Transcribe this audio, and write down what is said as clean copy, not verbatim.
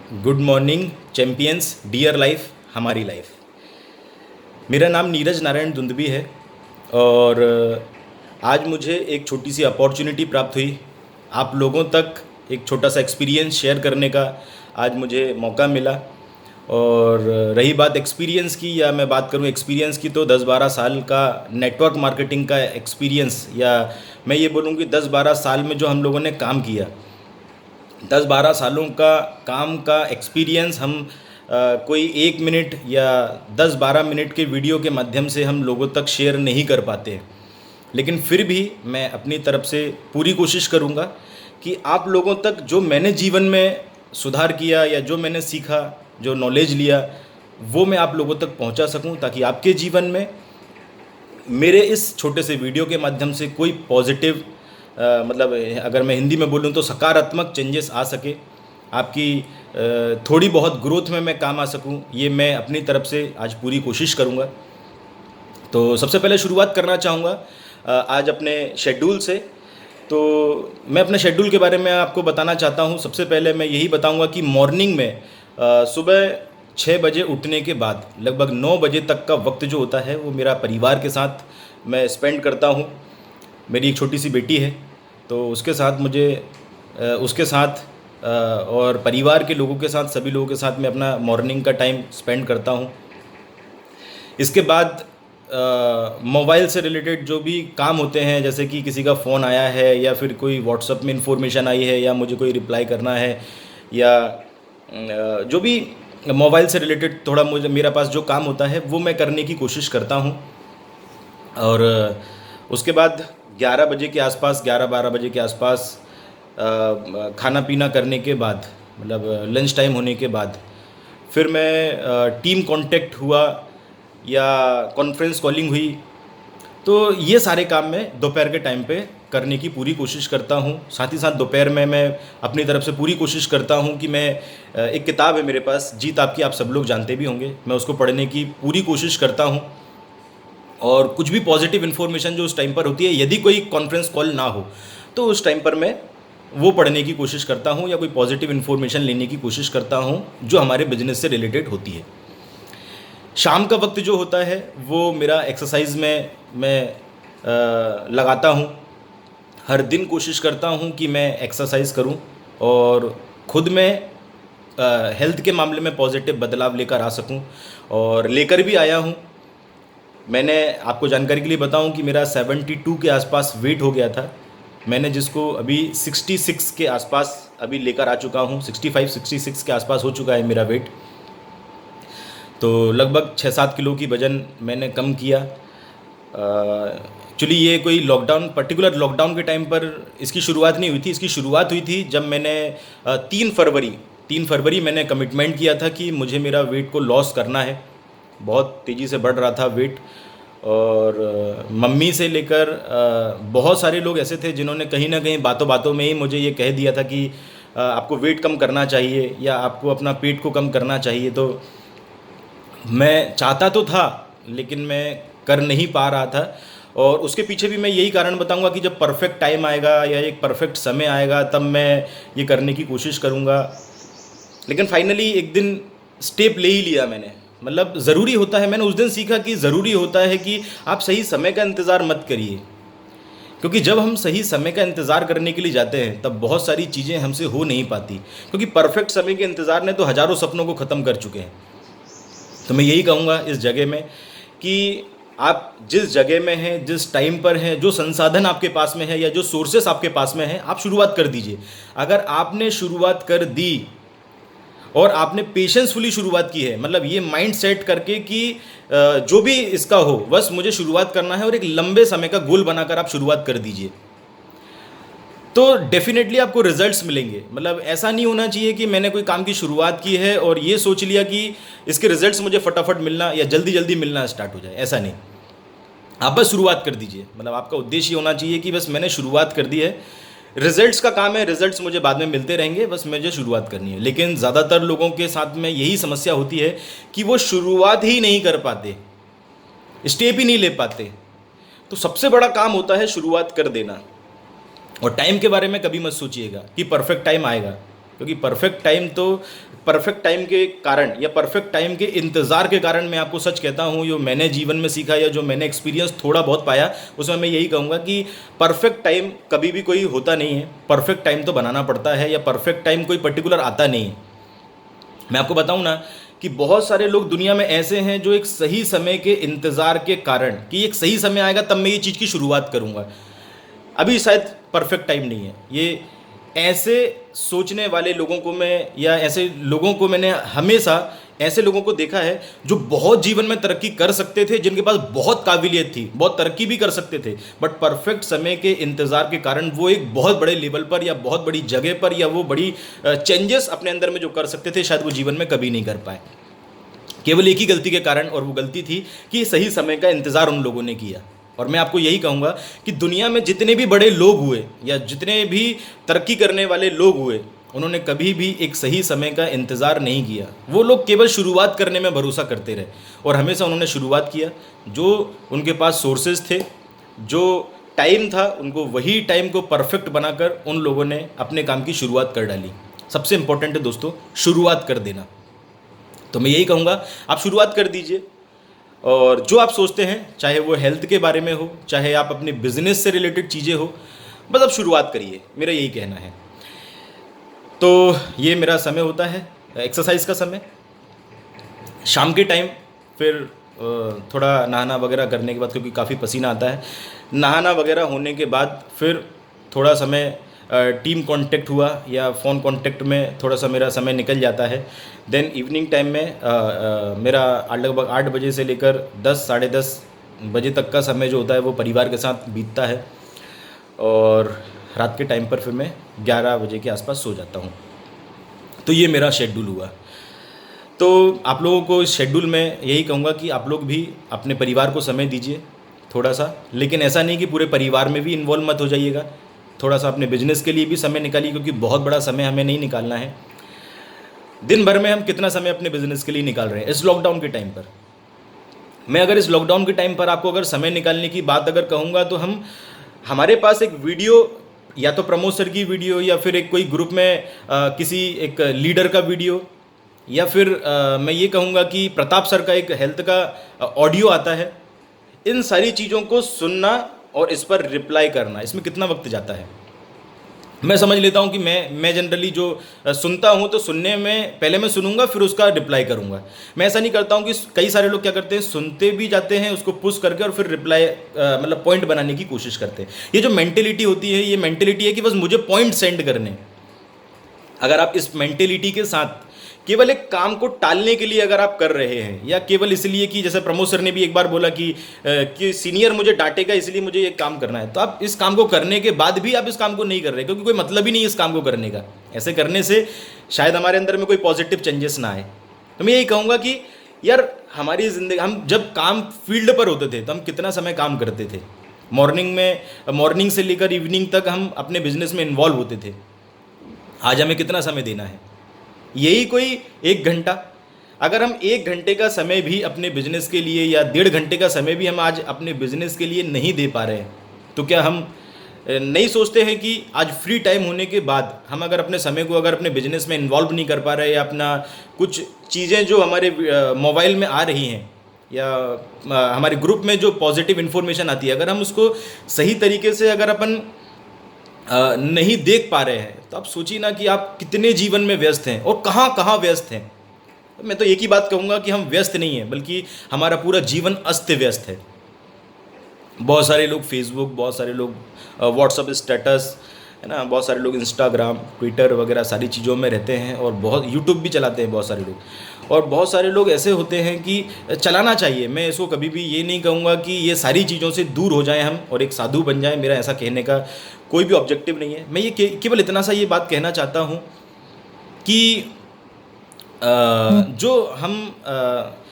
Good morning champions, dear life, हमारी life. मेरा नाम नीरज नारायण दुंदुबी है और आज मुझे एक छोटी सी अपॉर्चुनिटी प्राप्त हुई आप लोगों तक एक छोटा सा एक्सपीरियंस शेयर करने का। आज मुझे मौका मिला। और रही बात एक्सपीरियंस की, या मैं बात करूं एक्सपीरियंस की, तो 10-12 साल का नेटवर्क मार्केटिंग का एक्सपीरियंस, या मैं ये बोलूँ कि 10-12 साल में जो हम लोगों ने काम किया, 10-12 सालों का काम का एक्सपीरियंस हम कोई 1 मिनट या 10-12 मिनट के वीडियो के माध्यम से हम लोगों तक शेयर नहीं कर पाते। लेकिन फिर भी मैं अपनी तरफ से पूरी कोशिश करूँगा कि आप लोगों तक जो मैंने जीवन में सुधार किया या जो मैंने सीखा, जो नॉलेज लिया, वो मैं आप लोगों तक पहुंचा सकूं, ताकि आपके जीवन में मेरे इस छोटे से वीडियो के माध्यम से कोई पॉजिटिव, मतलब अगर मैं हिंदी में बोलूँ तो सकारात्मक चेंजेस आ सके। आपकी थोड़ी बहुत ग्रोथ में मैं काम आ सकूं, ये मैं अपनी तरफ से आज पूरी कोशिश करूंगा। तो सबसे पहले शुरुआत करना चाहूँगा आज अपने शेड्यूल से। तो मैं अपने शेड्यूल के बारे में आपको बताना चाहता हूँ। सबसे पहले मैं यही बताऊँगा कि मॉर्निंग में सुबह 6 बजे उठने के बाद लगभग 9 बजे तक का वक्त जो होता है वो मेरा परिवार के साथ मैं स्पेंड करता हूँ। मेरी एक छोटी सी बेटी है, तो उसके साथ मुझे उसके साथ और परिवार के लोगों के साथ, सभी लोगों के साथ मैं अपना मॉर्निंग का टाइम स्पेंड करता हूँ। इसके बाद मोबाइल से रिलेटेड जो भी काम होते हैं, जैसे कि किसी का फ़ोन आया है या फिर कोई व्हाट्सअप में इन्फॉर्मेशन आई है या मुझे कोई रिप्लाई करना है, या जो भी मोबाइल से रिलेटेड थोड़ा मुझे मेरा पास जो काम होता है वो मैं करने की कोशिश करता हूँ। और उसके बाद 11 बजे के आसपास, 11-12 बजे के आसपास खाना पीना करने के बाद, मतलब लंच टाइम होने के बाद, फिर मैं टीम कांटेक्ट हुआ या कॉन्फ्रेंस कॉलिंग हुई, तो ये सारे काम मैं दोपहर के टाइम पे करने की पूरी कोशिश करता हूँ। साथ ही साथ दोपहर में मैं अपनी तरफ से पूरी कोशिश करता हूँ कि मैं एक किताब है मेरे पास, जीत आपकी, आप सब लोग जानते भी होंगे, मैं उसको पढ़ने की पूरी कोशिश करता हूँ। और कुछ भी पॉजिटिव इन्फॉर्मेशन जो उस टाइम पर होती है, यदि कोई कॉन्फ्रेंस कॉल ना हो तो उस टाइम पर मैं वो पढ़ने की कोशिश करता हूँ या कोई पॉजिटिव इन्फॉर्मेशन लेने की कोशिश करता हूँ जो हमारे बिजनेस से रिलेटेड होती है। शाम का वक्त जो होता है वो मेरा एक्सरसाइज में मैं लगाता हूँ। हर दिन कोशिश करता हूँ कि मैं एक्सरसाइज करूँ और ख़ुद में हेल्थ के मामले में पॉजिटिव बदलाव लेकर आ सकूँ, और लेकर भी आया हूँ। मैंने आपको जानकारी के लिए बताऊँ कि मेरा 72 के आसपास वेट हो गया था, मैंने जिसको अभी 66 के आसपास अभी लेकर आ चुका हूँ। 65-66 के आसपास हो चुका है मेरा वेट। तो लगभग 6-7 किलो की वज़न मैंने कम किया। एक्चुअली ये कोई लॉकडाउन, पर्टिकुलर लॉकडाउन के टाइम पर इसकी शुरुआत नहीं हुई थी। इसकी शुरुआत हुई थी जब मैंने 3 फरवरी मैंने कमिटमेंट किया था कि मुझे मेरा वेट को लॉस करना है। बहुत तेज़ी से बढ़ रहा था वेट, और मम्मी से लेकर बहुत सारे लोग ऐसे थे जिन्होंने कहीं ना कहीं बातों बातों में ही मुझे ये कह दिया था कि आपको वेट कम करना चाहिए या आपको अपना पेट को कम करना चाहिए। तो मैं चाहता तो था लेकिन मैं कर नहीं पा रहा था, और उसके पीछे भी मैं यही कारण बताऊंगा कि जब परफेक्ट टाइम आएगा या एक परफेक्ट समय आएगा तब मैं ये करने की कोशिश करूँगा। लेकिन फाइनली एक दिन स्टेप ले ही लिया मैंने। मतलब ज़रूरी होता है, मैंने उस दिन सीखा कि ज़रूरी होता है कि आप सही समय का इंतज़ार मत करिए, क्योंकि जब हम सही समय का इंतज़ार करने के लिए जाते हैं तब बहुत सारी चीज़ें हमसे हो नहीं पाती, क्योंकि परफेक्ट समय के इंतज़ार ने तो हज़ारों सपनों को ख़त्म कर चुके हैं। तो मैं यही कहूँगा इस जगह में कि आप जिस जगह में हैं, जिस टाइम पर हैं, जो संसाधन आपके पास में है या जो सोर्सेस आपके पास में हैं, आप शुरुआत कर दीजिए। अगर आपने शुरुआत कर दी और आपने पेशेंसफुली शुरुआत की है, मतलब ये माइंड सेट करके कि जो भी इसका हो बस मुझे शुरुआत करना है, और एक लंबे समय का गोल बनाकर आप शुरुआत कर दीजिए, तो डेफिनेटली आपको रिजल्ट्स मिलेंगे। मतलब ऐसा नहीं होना चाहिए कि मैंने कोई काम की शुरुआत की है और ये सोच लिया कि इसके रिजल्ट्स मुझे फटाफट मिलना या जल्दी जल्दी मिलना स्टार्ट हो जाए, ऐसा नहीं। आप बस शुरुआत कर दीजिए। मतलब आपका उद्देश्य ये होना चाहिए कि बस मैंने शुरुआत कर दी है, रिजल्ट्स का काम है, रिजल्ट्स मुझे बाद में मिलते रहेंगे, बस मुझे शुरुआत करनी है। लेकिन ज़्यादातर लोगों के साथ में यही समस्या होती है कि वो शुरुआत ही नहीं कर पाते, स्टेप ही नहीं ले पाते। तो सबसे बड़ा काम होता है शुरुआत कर देना। और टाइम के बारे में कभी मत सोचिएगा कि परफेक्ट टाइम आएगा, क्योंकि परफेक्ट टाइम तो परफेक्ट टाइम के कारण या परफेक्ट टाइम के इंतज़ार के कारण मैं आपको सच कहता हूँ, जो मैंने जीवन में सीखा या जो मैंने एक्सपीरियंस थोड़ा बहुत पाया, उसमें मैं यही कहूँगा कि परफेक्ट टाइम कभी भी कोई होता नहीं है। परफेक्ट टाइम तो बनाना पड़ता है, या परफेक्ट टाइम कोई पर्टिकुलर आता नहीं है। मैं आपको बताऊँ ना कि बहुत सारे लोग दुनिया में ऐसे हैं जो एक सही समय के इंतज़ार के कारण, कि एक सही समय आएगा तब मैं ये चीज़ की शुरुआत करूँगा, अभी शायद परफेक्ट टाइम नहीं है। ये ऐसे सोचने वाले लोगों को मैं, या ऐसे लोगों को मैंने हमेशा ऐसे लोगों को देखा है जो बहुत जीवन में तरक्की कर सकते थे, जिनके पास बहुत काबिलियत थी, बहुत तरक्की भी कर सकते थे, बट परफेक्ट समय के इंतज़ार के कारण वो एक बहुत बड़े लेवल पर या बहुत बड़ी जगह पर या वो बड़ी चेंजेस अपने अंदर में जो कर सकते थे, शायद वो जीवन में कभी नहीं कर पाए, केवल एक ही गलती के कारण। और वो गलती थी कि सही समय का इंतज़ार उन लोगों ने किया। और मैं आपको यही कहूँगा कि दुनिया में जितने भी बड़े लोग हुए या जितने भी तरक्की करने वाले लोग हुए, उन्होंने कभी भी एक सही समय का इंतज़ार नहीं किया। वो लोग केवल शुरुआत करने में भरोसा करते रहे, और हमेशा उन्होंने शुरुआत किया। जो उनके पास सोर्सेज थे, जो टाइम था, उनको वही टाइम को परफेक्ट बनाकर उन लोगों ने अपने काम की शुरुआत कर डाली। सबसे इम्पोर्टेंट है दोस्तों, शुरुआत कर देना। तो मैं यही कहूँगा, आप शुरुआत कर दीजिए, और जो आप सोचते हैं, चाहे वो हेल्थ के बारे में हो, चाहे आप अपने बिजनेस से रिलेटेड चीज़ें हो, बस आप शुरुआत करिए, मेरा यही कहना है। तो ये मेरा समय होता है एक्सरसाइज का समय, शाम के टाइम। फिर थोड़ा नहाना वगैरह करने के बाद, क्योंकि काफ़ी पसीना आता है, नहाना वगैरह होने के बाद फिर थोड़ा समय टीम कांटेक्ट हुआ या फ़ोन कांटेक्ट में थोड़ा सा मेरा समय निकल जाता है। देन इवनिंग टाइम में मेरा लगभग 8 बजे से लेकर 10 साढ़े 10 बजे तक का समय जो होता है वो परिवार के साथ बीतता है, और रात के टाइम पर फिर मैं 11 बजे के आसपास सो जाता हूँ। तो ये मेरा शेड्यूल हुआ। तो आप लोगों को इस शेड्यूल में यही कहूँगा कि आप लोग भी अपने परिवार को समय दीजिए थोड़ा सा, लेकिन ऐसा नहीं कि पूरे परिवार में भी इन्वॉल्व मत हो जाइएगा। थोड़ा सा अपने बिजनेस के लिए भी समय निकालिए, क्योंकि बहुत बड़ा समय हमें नहीं निकालना है। दिन भर में हम कितना समय अपने बिजनेस के लिए निकाल रहे हैं इस लॉकडाउन के टाइम पर? मैं अगर इस लॉकडाउन के टाइम पर आपको अगर समय निकालने की बात अगर कहूँगा, तो हमारे पास एक वीडियो, या तो प्रमोद सर की वीडियो, या फिर एक कोई ग्रुप में किसी एक लीडर का वीडियो, या फिर मैं ये कहूँगा कि प्रताप सर का एक हेल्थ का ऑडियो आता है, इन सारी चीज़ों को सुनना और इस पर रिप्लाई करना, इसमें कितना वक्त जाता है? मैं समझ लेता हूँ कि मैं जनरली जो सुनता हूँ, तो सुनने में पहले मैं सुनूंगा, फिर उसका रिप्लाई करूँगा। मैं ऐसा नहीं करता हूँ कि कई सारे लोग क्या करते हैं, सुनते भी जाते हैं उसको पुश करके, और फिर रिप्लाई मतलब पॉइंट बनाने की कोशिश करते हैं। ये जो मेंटेलिटी होती है, ये मेंटेलिटी है कि बस मुझे पॉइंट सेंड करने। अगर आप इस मेंटेलिटी के साथ केवल एक काम को टालने के लिए अगर आप कर रहे हैं, या केवल इसलिए कि जैसे प्रमोद सर ने भी एक बार बोला कि सीनियर मुझे डांटेगा इसलिए मुझे ये काम करना है, तो आप इस काम को करने के बाद भी आप इस काम को नहीं कर रहे, क्योंकि कोई मतलब ही नहीं है इस काम को करने का। ऐसे करने से शायद हमारे अंदर में कोई पॉजिटिव चेंजेस ना आए। तो मैं यही कहूँगा कि यार, हमारी ज़िंदगी, हम जब काम फील्ड पर होते थे तो हम कितना समय काम करते थे। मॉर्निंग से लेकर इवनिंग तक हम अपने बिजनेस में इन्वॉल्व होते थे। आज हमें कितना समय देना है? यही कोई 1 घंटा। अगर हम 1 घंटे का समय भी अपने बिजनेस के लिए, या 1.5 घंटे का समय भी हम आज अपने बिजनेस के लिए नहीं दे पा रहे हैं, तो क्या हम नहीं सोचते हैं कि आज फ्री टाइम होने के बाद हम अगर अपने समय को अगर अपने बिजनेस में इन्वॉल्व नहीं कर पा रहे, या अपना कुछ चीज़ें जो हमारे मोबाइल में आ रही हैं, या हमारे ग्रुप में जो पॉजिटिव इन्फॉर्मेशन आती है, अगर हम उसको सही तरीके से अगर अपन नहीं देख पा रहे हैं, तो आप सोचिए ना कि आप कितने जीवन में व्यस्त हैं और कहाँ कहाँ व्यस्त हैं। मैं तो एक ही बात कहूँगा कि हम व्यस्त नहीं हैं, बल्कि हमारा पूरा जीवन अस्त व्यस्त है। बहुत सारे लोग फेसबुक, बहुत सारे लोग व्हाट्सअप स्टेटस, है ना, बहुत सारे लोग इंस्टाग्राम, ट्विटर वगैरह सारी चीज़ों में रहते हैं, और बहुत यूट्यूब भी चलाते हैं बहुत सारे लोग। और बहुत सारे लोग ऐसे होते हैं कि चलाना चाहिए, मैं इसको कभी भी ये नहीं कहूँगा कि ये सारी चीज़ों से दूर हो जाएं हम और एक साधु बन जाएं। मेरा ऐसा कहने का कोई भी ऑब्जेक्टिव नहीं है। मैं ये केवल इतना सा ये बात कहना चाहता हूँ कि जो हम